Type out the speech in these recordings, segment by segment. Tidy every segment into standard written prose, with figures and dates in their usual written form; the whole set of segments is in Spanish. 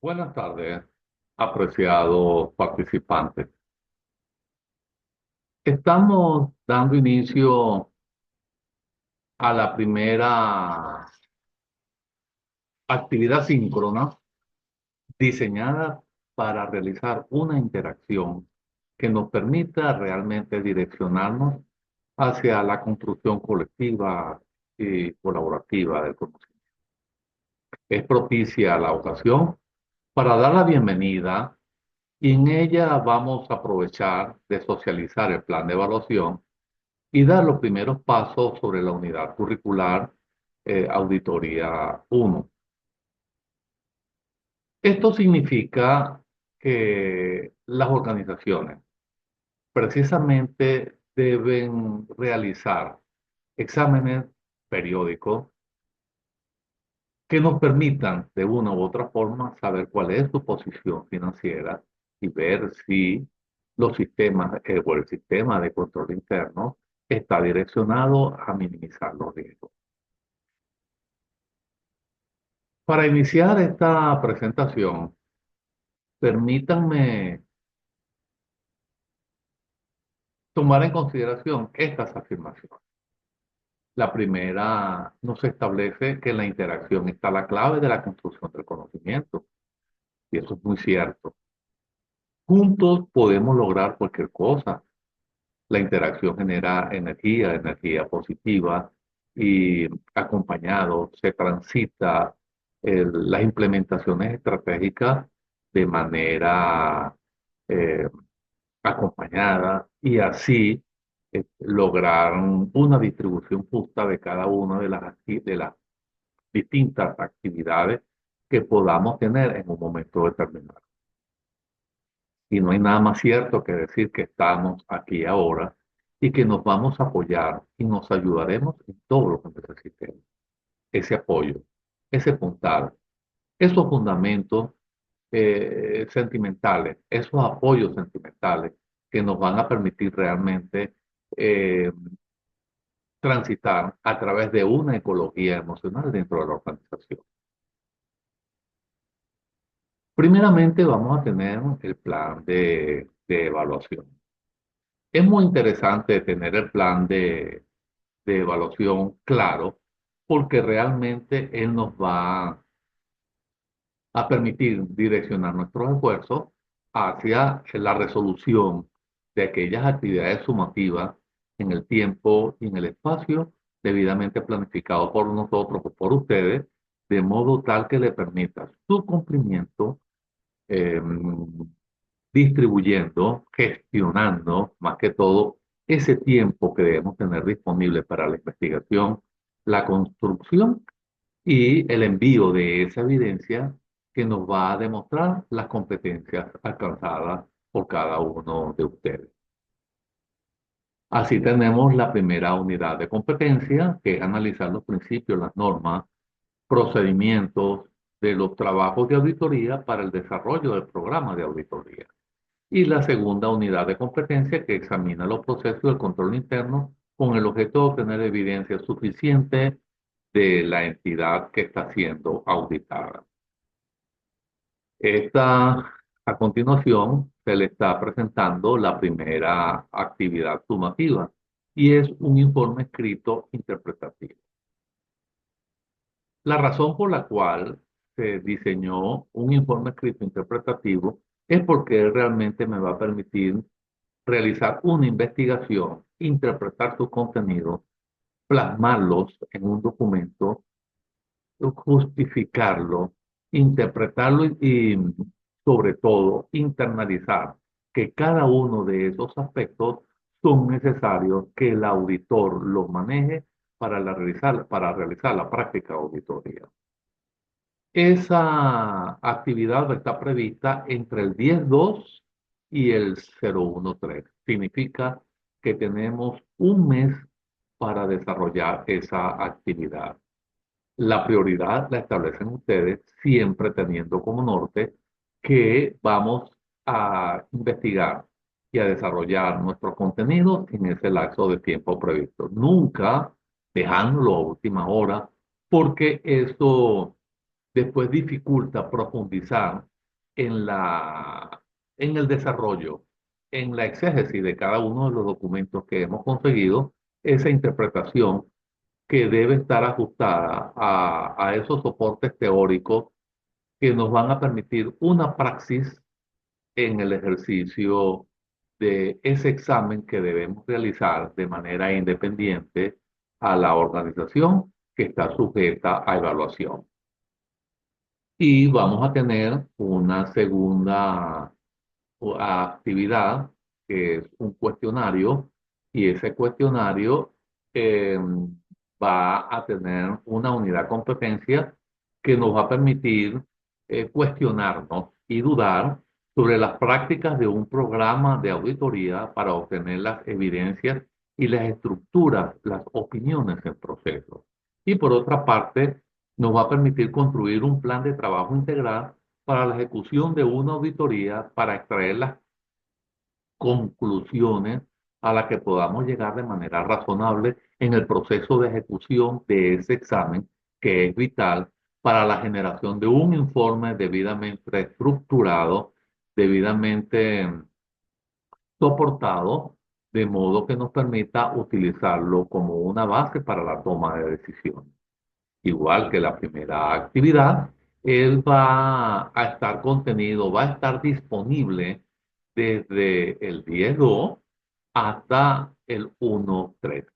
Buenas tardes, apreciados participantes. Estamos dando inicio a la primera actividad síncrona diseñada para realizar una interacción que nos permita realmente direccionarnos hacia la construcción colectiva y colaborativa del conocimiento. Es propicia la ocasión para dar la bienvenida y en ella vamos a aprovechar de socializar el plan de evaluación y dar los primeros pasos sobre la unidad curricular Auditoría 1. Esto significa que las organizaciones precisamente deben realizar exámenes periódicos que nos permitan de una u otra forma saber cuál es su posición financiera y ver si los sistemas o el sistema de control interno está direccionado a minimizar los riesgos. Para iniciar esta presentación, permítanme tomar en consideración estas afirmaciones. La primera nos establece que en la interacción está la clave de la construcción del conocimiento, y eso es muy cierto. Juntos podemos lograr cualquier cosa. La interacción genera energía, energía positiva, y acompañado se transita las implementaciones estratégicas de manera eh, acompañada y así lograr una distribución justa de cada una de las distintas actividades que podamos tener en un momento determinado. Y no hay nada más cierto que decir que estamos aquí ahora y que nos vamos a apoyar y nos ayudaremos en todo lo que necesitemos. Ese apoyo, ese puntal, esos fundamentos sentimentales, esos apoyos sentimentales que nos van a permitir realmente eh, transitar a través de una ecología emocional dentro de la organización. Primeramente vamos a tener el plan de evaluación. Es muy interesante tener el plan de evaluación claro porque realmente él nos va a permitir direccionar nuestros esfuerzos hacia la resolución de aquellas actividades sumativas en el tiempo y en el espacio debidamente planificado por nosotros o por ustedes, de modo tal que le permita su cumplimiento, eh, distribuyendo, gestionando más que todo ese tiempo que debemos tener disponible para la investigación, la construcción y el envío de esa evidencia que nos va a demostrar las competencias alcanzadas por cada uno de ustedes. Así tenemos la primera unidad de competencia, que es analizar los principios, las normas, procedimientos de los trabajos de auditoría para el desarrollo del programa de auditoría. Y la segunda unidad de competencia, que examina los procesos del control interno con el objeto de obtener evidencia suficiente de la entidad que está siendo auditada. A continuación, se le está presentando la primera actividad sumativa y es un informe escrito interpretativo. La razón por la cual se diseñó un informe escrito interpretativo es porque realmente me va a permitir realizar una investigación, interpretar sus contenidos, plasmarlos en un documento, justificarlo, interpretarlo y sobre todo internalizar que cada uno de esos aspectos son necesarios que el auditor los maneje para realizar la práctica auditoría. Esa actividad está prevista entre el 10-2 y el 013. Significa que tenemos un mes para desarrollar esa actividad. La prioridad la establecen ustedes, siempre teniendo como norte que vamos a investigar y a desarrollar nuestro contenido en ese lapso de tiempo previsto. Nunca dejándolo a última hora, porque eso después dificulta profundizar en en el desarrollo, en la exégesis de cada uno de los documentos que hemos conseguido, esa interpretación que debe estar ajustada a esos soportes teóricos que nos van a permitir una praxis en el ejercicio de ese examen que debemos realizar de manera independiente a la organización que está sujeta a evaluación. Y vamos a tener una segunda actividad que es un cuestionario y ese cuestionario eh, va a tener una unidad de competencia que nos va a permitir cuestionarnos y dudar sobre las prácticas de un programa de auditoría para obtener las evidencias y las estructuras, las opiniones en proceso. Y por otra parte, nos va a permitir construir un plan de trabajo integral para la ejecución de una auditoría para extraer las conclusiones a las que podamos llegar de manera razonable en el proceso de ejecución de ese examen, que es vital para la generación de un informe debidamente estructurado, debidamente soportado, de modo que nos permita utilizarlo como una base para la toma de decisiones. Igual que la primera actividad, él va a estar contenido, va a estar disponible desde el 10.2 hasta el 1.3.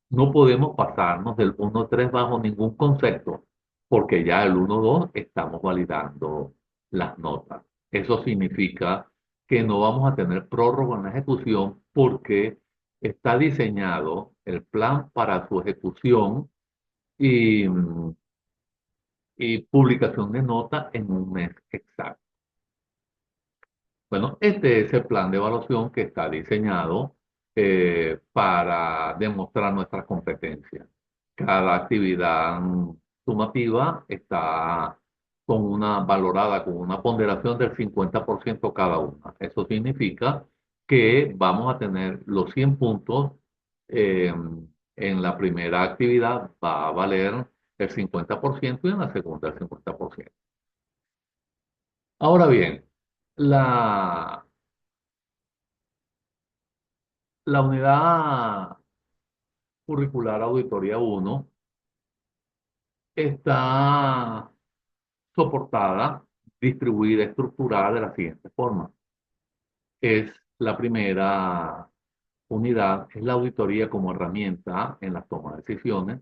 No podemos pasarnos del 1.3 bajo ningún concepto, porque ya el 1.2 estamos validando las notas. Eso significa que no vamos a tener prórroga en la ejecución porque está diseñado el plan para su ejecución y y publicación de nota en un mes exacto. Bueno, este es el plan de evaluación que está diseñado para demostrar nuestras competencias. Cada actividad sumativa está con una valorada con una ponderación del 50% cada una. Eso significa que vamos a tener los 100 puntos eh, en la primera actividad va a valer el 50% y en la segunda el 50%. Ahora bien, la, la unidad curricular Auditoría 1 está soportada, distribuida, estructurada de la siguiente forma. Es la primera unidad, es la auditoría como herramienta en la toma de decisiones,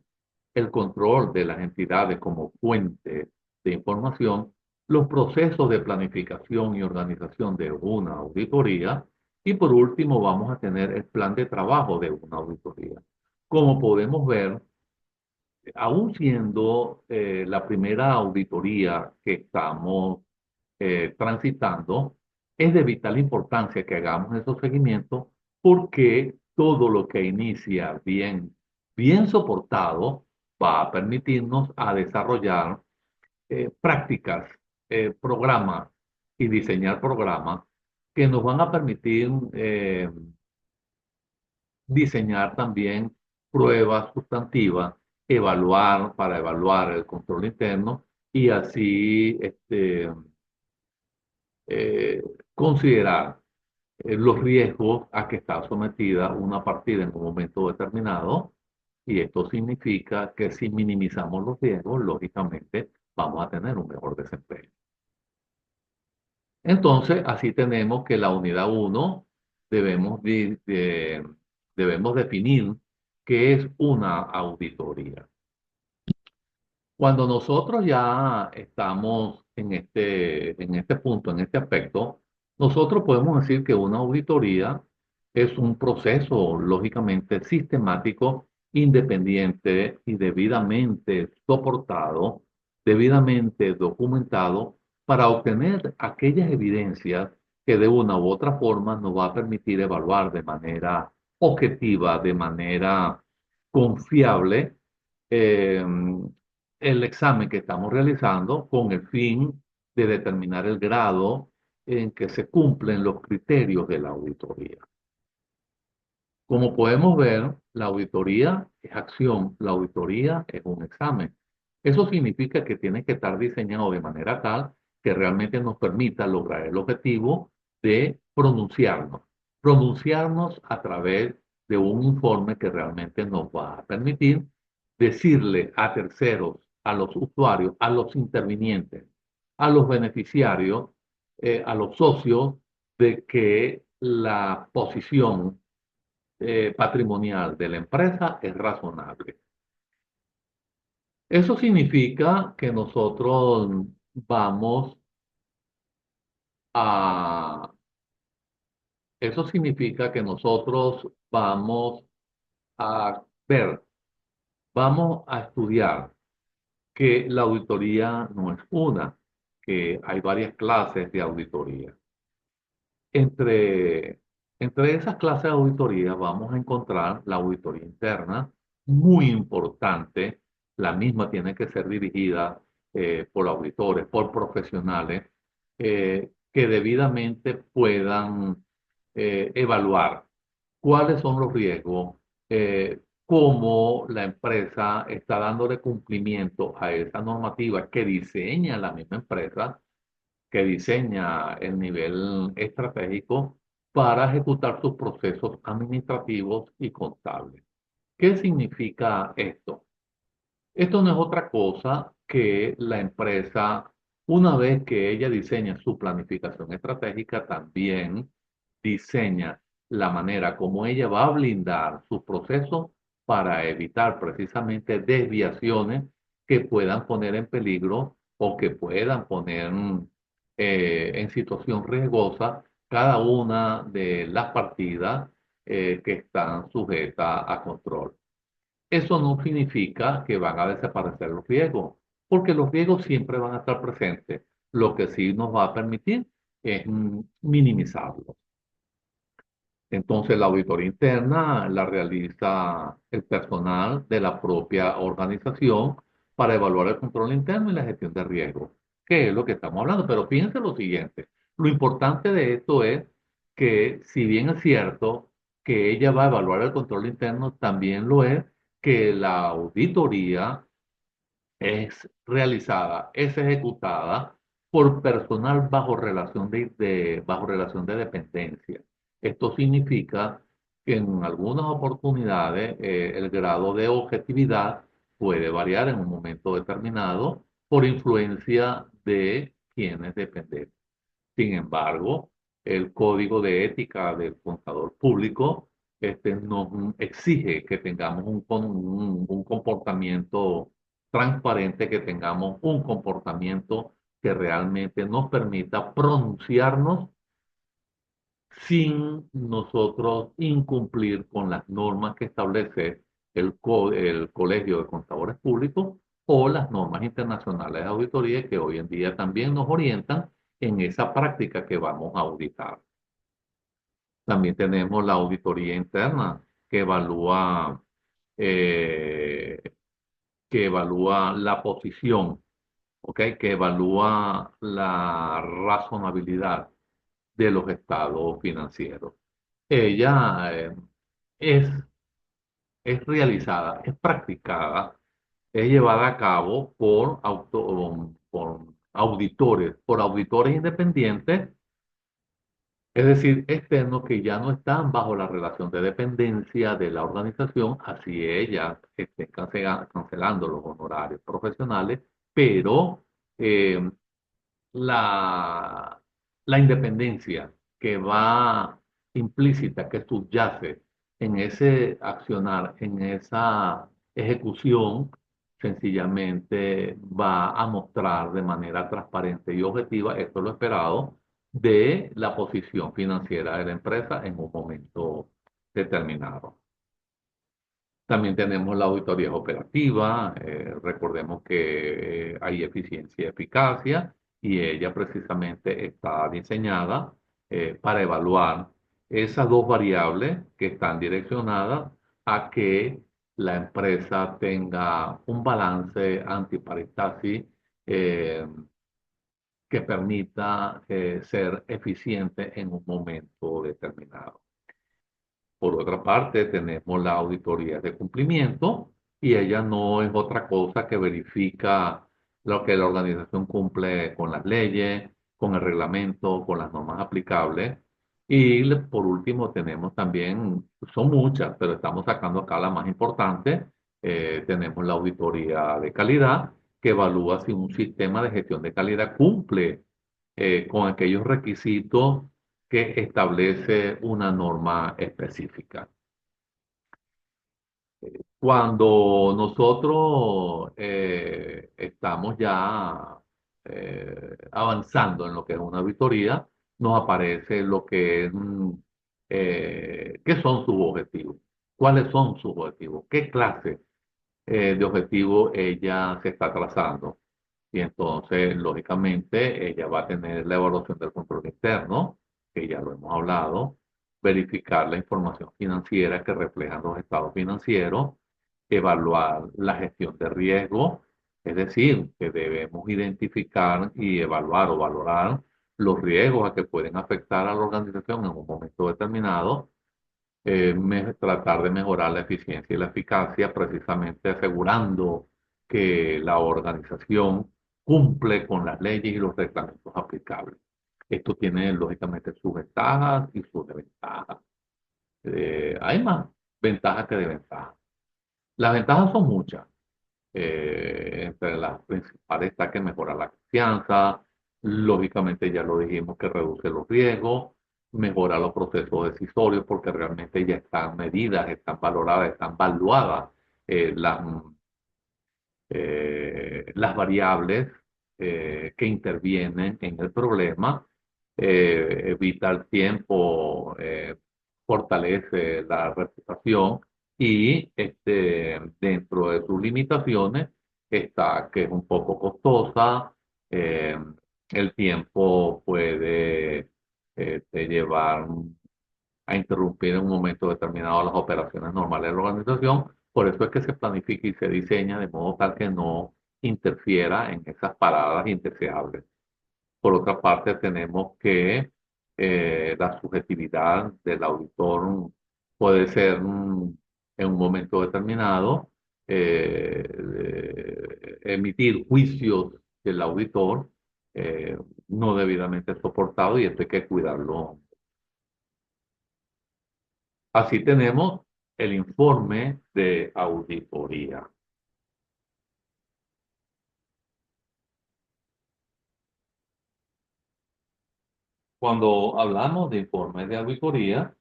el control de las entidades como fuente de información, los procesos de planificación y organización de una auditoría y por último vamos a tener el plan de trabajo de una auditoría. Como podemos ver, aún siendo la primera auditoría que estamos transitando, es de vital importancia que hagamos esos seguimientos porque todo lo que inicia bien soportado va a permitirnos a desarrollar prácticas, programas y diseñar programas que nos van a permitir diseñar también pruebas sustantivas, evaluar para evaluar el control interno y así eh, considerar los riesgos a que está sometida una partida en un momento determinado. Y esto significa que si minimizamos los riesgos, lógicamente vamos a tener un mejor desempeño. Entonces, así tenemos que la unidad uno debemos definir qué es una auditoría. Cuando nosotros ya estamos en este punto, en este aspecto, nosotros podemos decir que una auditoría es un proceso lógicamente sistemático, independiente y debidamente soportado, debidamente documentado para obtener aquellas evidencias que de una u otra forma nos va a permitir evaluar de manera objetiva, de manera confiable, eh, el examen que estamos realizando con el fin de determinar el grado en que se cumplen los criterios de la auditoría. Como podemos ver, la auditoría es acción, la auditoría es un examen. Eso significa que tiene que estar diseñado de manera tal que realmente nos permita lograr el objetivo de pronunciarnos a través de un informe que realmente nos va a permitir decirle a terceros, a los usuarios, a los intervinientes, a los beneficiarios, a los socios, de que la posición patrimonial de la empresa es razonable. Eso significa que nosotros vamos a, eso significa que nosotros vamos a ver, vamos a estudiar que la auditoría no es una, que hay varias clases de auditoría. Entre, entre esas clases de auditoría vamos a encontrar la auditoría interna, muy importante. La misma tiene que ser dirigida por auditores, por profesionales que debidamente puedan evaluar cuáles son los riesgos, cómo la empresa está dándole cumplimiento a esa normativa que diseña la misma empresa, que diseña el nivel estratégico para ejecutar sus procesos administrativos y contables. ¿Qué significa esto? Esto no es otra cosa que la empresa, una vez que ella diseña su planificación estratégica, también diseña la manera como ella va a blindar sus procesos para evitar precisamente desviaciones que puedan poner en peligro o que puedan poner en situación riesgosa cada una de las partidas que están sujetas a control. Eso no significa que van a desaparecer los riesgos, porque los riesgos siempre van a estar presentes. Lo que sí nos va a permitir es minimizarlos. Entonces, la auditoría interna la realiza el personal de la propia organización para evaluar el control interno y la gestión de riesgos, que es lo que estamos hablando. Pero fíjense lo siguiente, lo importante de esto es que si bien es cierto que ella va a evaluar el control interno, también lo es que la auditoría es realizada, es ejecutada por personal bajo relación de dependencia. Esto significa que en algunas oportunidades el grado de objetividad puede variar en un momento determinado por influencia de quienes dependen. Sin embargo, el código de ética del contador público nos exige que tengamos un comportamiento transparente, que tengamos un comportamiento que realmente nos permita pronunciarnos sin nosotros incumplir con las normas que establece el Colegio de Contadores Públicos o las normas internacionales de auditoría que hoy en día también nos orientan en esa práctica que vamos a auditar. También tenemos la auditoría interna eh, que evalúa la posición, ¿ok? Que evalúa la razonabilidad de los estados financieros. Ella es, es realizada, es practicada, es llevada a cabo por auditores independientes, es decir, externos que ya no están bajo la relación de dependencia de la organización, así ellas estén cancelando los honorarios profesionales, pero eh, la, la independencia que va implícita, que subyace en ese accionar, en esa ejecución, sencillamente va a mostrar de manera transparente y objetiva, esto es lo esperado, de la posición financiera de la empresa en un momento determinado. También tenemos la auditoría operativa, recordemos que hay eficiencia y eficacia y ella precisamente está diseñada para evaluar esas dos variables que están direccionadas a que la empresa tenga un balance antiparitatis eh, que permita ser eficiente en un momento determinado. Por otra parte, tenemos la auditoría de cumplimiento y ella no es otra cosa que verifica lo que la organización cumple con las leyes, con el reglamento, con las normas aplicables. Y por último tenemos también, son muchas, pero estamos sacando acá la más importante. Tenemos la auditoría de calidad, que evalúa si un sistema de gestión de calidad cumple con aquellos requisitos que establece una norma específica. Cuando nosotros estamos ya avanzando en lo que es una auditoría, nos aparece lo que es, qué son sus objetivos, cuáles son sus objetivos, qué clase de objetivo ella se está trazando. Y entonces, lógicamente, ella va a tener la evaluación del control interno, que ya lo hemos hablado, verificar la información financiera que reflejan los estados financieros, evaluar la gestión de riesgo, es decir, que debemos identificar y evaluar o valorar los riesgos a que pueden afectar a la organización en un momento determinado, tratar de mejorar la eficiencia y la eficacia, precisamente asegurando que la organización cumple con las leyes y los reglamentos aplicables. Esto tiene lógicamente sus ventajas y sus desventajas. Hay más ventajas que desventajas. Las ventajas son muchas. Entre las principales está que mejora la confianza, lógicamente ya lo dijimos que reduce los riesgos, mejora los procesos decisorios porque realmente ya están medidas, están valoradas, están valuadas eh, las, las variables que intervienen en el problema, evita el tiempo, fortalece la reputación y dentro de sus limitaciones está que es un poco costosa, eh, el tiempo puede llevar a interrumpir en un momento determinado las operaciones normales de la organización. Por eso es que se planifica y se diseña de modo tal que no interfiera en esas paradas indeseables. Por otra parte, tenemos que la subjetividad del auditor puede ser en un momento determinado emitir juicios del auditor eh, no debidamente soportado y esto hay que cuidarlo. Así tenemos el informe de auditoría. Cuando hablamos de informes de auditoría,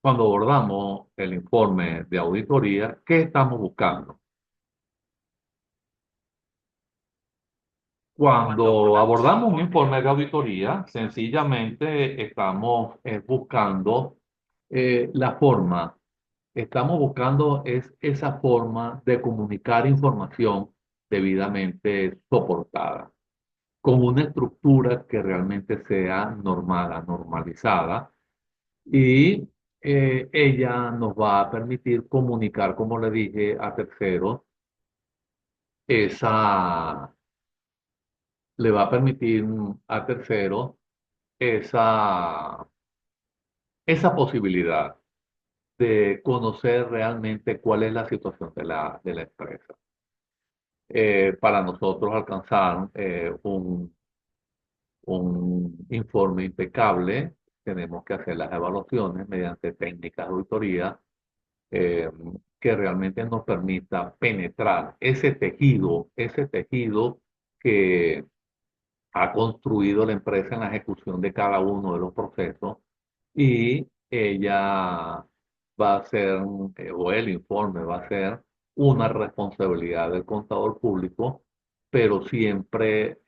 cuando abordamos el informe de auditoría, ¿qué estamos buscando? Cuando abordamos un informe de auditoría, sencillamente estamos buscando la forma, estamos buscando es esa forma de comunicar información debidamente soportada, con una estructura que realmente sea normada, normalizada, y ella nos va a permitir comunicar, como le dije, a terceros, esa, le va a permitir a terceros esa, esa posibilidad de conocer realmente cuál es la situación de la empresa. Para nosotros alcanzar un informe impecable, tenemos que hacer las evaluaciones mediante técnicas de auditoría eh, que realmente nos permita penetrar ese tejido que ha construido la empresa en la ejecución de cada uno de los procesos y ella va a ser, o el informe va a ser una responsabilidad del contador público, pero siempre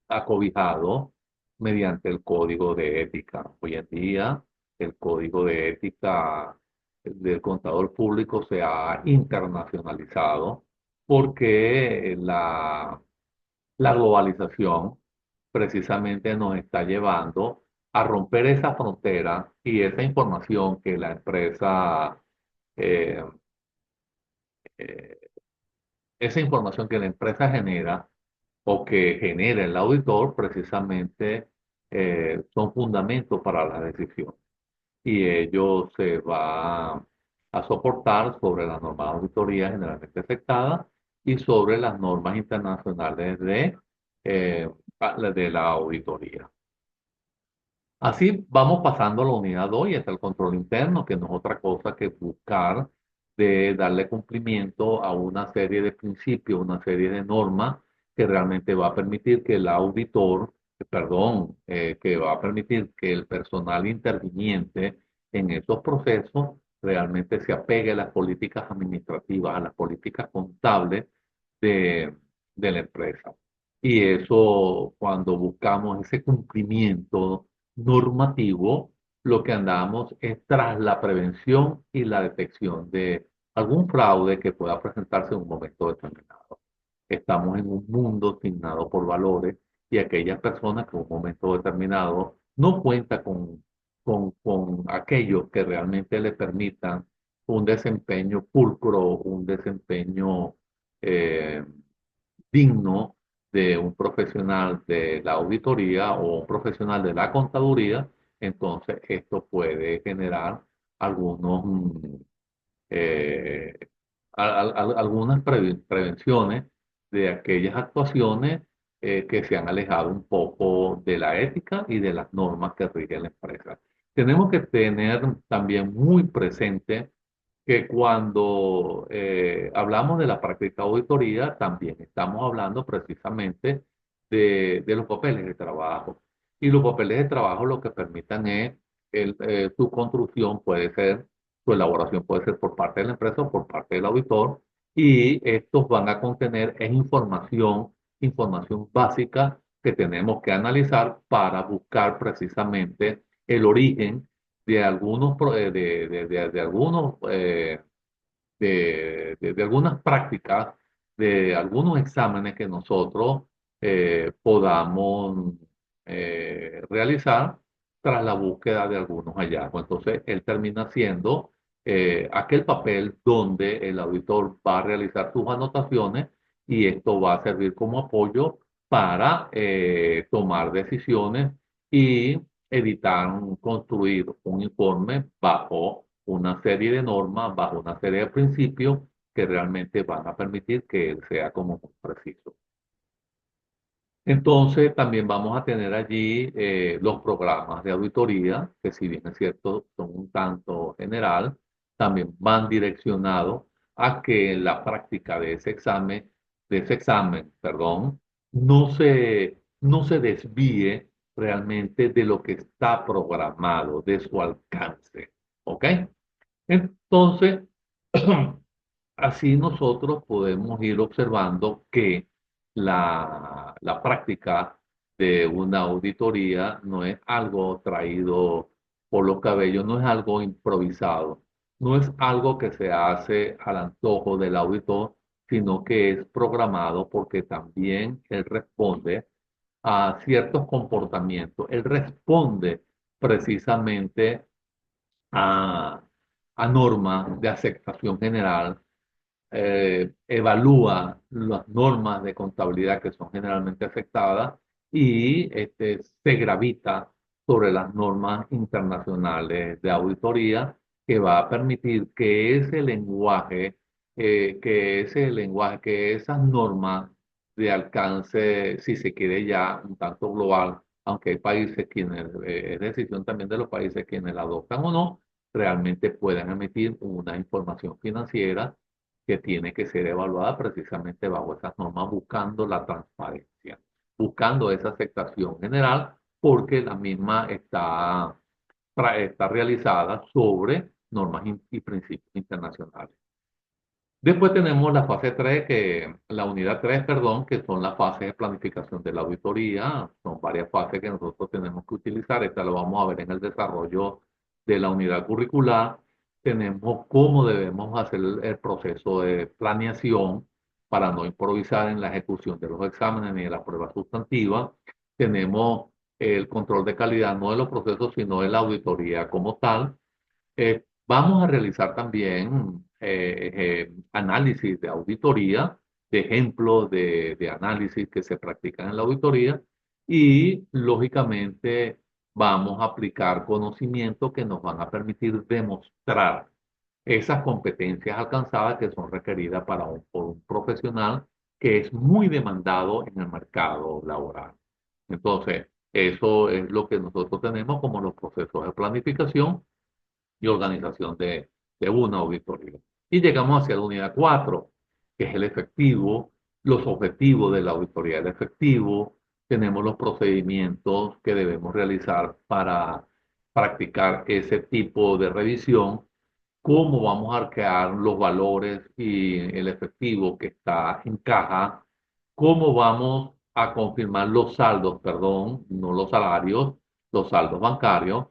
acobijado mediante el código de ética. Hoy en día, el código de ética del contador público se ha internacionalizado porque la globalización precisamente nos está llevando a romper esa frontera y esa información que la empresa, eh, eh, esa información que la empresa genera o que genera el auditor, precisamente son fundamentos para la decisión. Y ello se va a soportar sobre las normas de auditoría generalmente aceptadas y sobre las normas internacionales eh, de la auditoría. Así vamos pasando a la unidad 2 y está el control interno, que no es otra cosa que buscar de darle cumplimiento a una serie de principios, una serie de normas que realmente va a permitir que el auditor, perdón, que va a permitir que el personal interviniente en estos procesos realmente se apegue a las políticas administrativas, a las políticas contables de, de la empresa. Y eso, cuando buscamos ese cumplimiento normativo, lo que andamos es tras la prevención y la detección de algún fraude que pueda presentarse en un momento determinado. Estamos en un mundo asignado por valores y aquellas personas que en un momento determinado no cuentan con aquellos que realmente le permitan un desempeño pulcro, un desempeño eh, digno de un profesional de la auditoría o un profesional de la contaduría, entonces esto puede generar algunos, eh, algunas prevenciones de aquellas actuaciones que se han alejado un poco de la ética y de las normas que rigen la empresa. Tenemos que tener también muy presente que cuando hablamos de la práctica auditoría, también estamos hablando precisamente de los papeles de trabajo. Y los papeles de trabajo lo que permitan es su construcción puede ser, su elaboración puede ser por parte de la empresa o por parte del auditor, y estos van a contener información básica que tenemos que analizar para buscar precisamente el origen de algunos, de algunos de algunas prácticas, de algunos exámenes que nosotros podamos realizar tras la búsqueda de algunos hallazgos. Entonces, él termina siendo aquel papel donde el auditor va a realizar sus anotaciones y esto va a servir como apoyo para tomar decisiones y evitar construir un informe bajo una serie de normas, bajo una serie de principios que realmente van a permitir que él sea como muy preciso. Entonces, también vamos a tener allí los programas de auditoría, que si bien es cierto, son un tanto general, también van direccionados a que la práctica perdón, no se desvíe realmente de lo que está programado, de su alcance. ¿Ok? Entonces, así nosotros podemos ir observando que la práctica de una auditoría no es algo traído por los cabellos, no es algo improvisado, no es algo que se hace al antojo del auditor, sino que es programado porque también él responde a ciertos comportamientos, él responde precisamente a, a normas de aceptación general, evalúa las normas de contabilidad que son generalmente aceptadas y se gravita sobre las normas internacionales de auditoría que va a permitir que esas normas de alcance, si se quiere ya un tanto global, aunque hay países quienes, es decisión también de los países quienes la adoptan o no, realmente puedan emitir una información financiera que tiene que ser evaluada precisamente bajo esas normas, buscando la transparencia, buscando esa aceptación general, porque la misma está realizada sobre normas y principios internacionales. Después tenemos la fase 3 la unidad 3 perdón, que son las fases de planificación de la auditoría. Son varias fases que nosotros tenemos que utilizar. Esta lo vamos a ver en el desarrollo de la unidad curricular. Tenemos cómo debemos hacer el proceso de planeación para no improvisar en la ejecución de los exámenes ni de las pruebas sustantivas. Tenemos el control de calidad, no de los procesos, sino de la auditoría como tal. Vamos a realizar también análisis de auditoría, de ejemplos de análisis que se practican en la auditoría y, lógicamente, vamos a aplicar conocimientos que nos van a permitir demostrar. esas competencias alcanzadas que son requeridas por un profesional que es muy demandado en el mercado laboral. Entonces, eso es lo que nosotros tenemos como los procesos de planificación y organización de una auditoría. Y llegamos hacia la unidad 4, que es el efectivo, los objetivos de la auditoría del efectivo, tenemos los procedimientos que debemos realizar para practicar ese tipo de revisión, cómo vamos a crear los valores y el efectivo que está en caja, cómo vamos a confirmar los saldos, perdón, no los salarios, los saldos bancarios,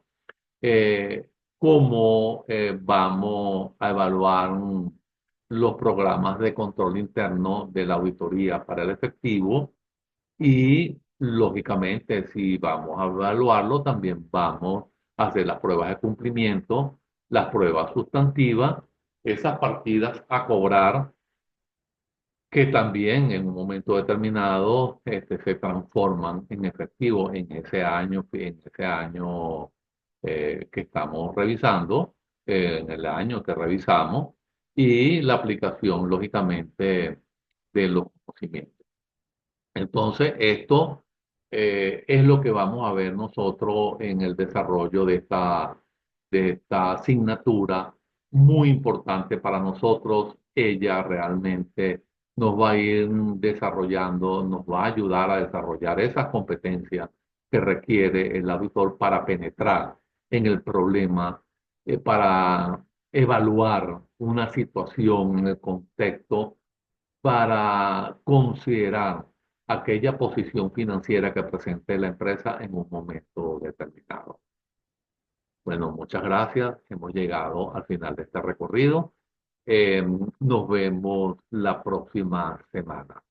eh, cómo vamos a evaluar los programas de control interno de la auditoría para el efectivo y, lógicamente, si vamos a evaluarlo, también vamos a hacer las pruebas de cumplimiento, las pruebas sustantivas, esas partidas a cobrar que también en un momento determinado se transforman en efectivo en ese año que estamos revisando, en el año que revisamos, y la aplicación, lógicamente, de los conocimientos. Entonces, esto es lo que vamos a ver nosotros en el desarrollo de esta asignatura muy importante para nosotros. Ella realmente nos va a ir desarrollando, nos va a ayudar a desarrollar esas competencias que requiere el auditor para penetrar en el problema, para evaluar una situación en el contexto, para considerar aquella posición financiera que presente la empresa en un momento determinado. Bueno, muchas gracias. Hemos llegado al final de este recorrido. Nos vemos la próxima semana.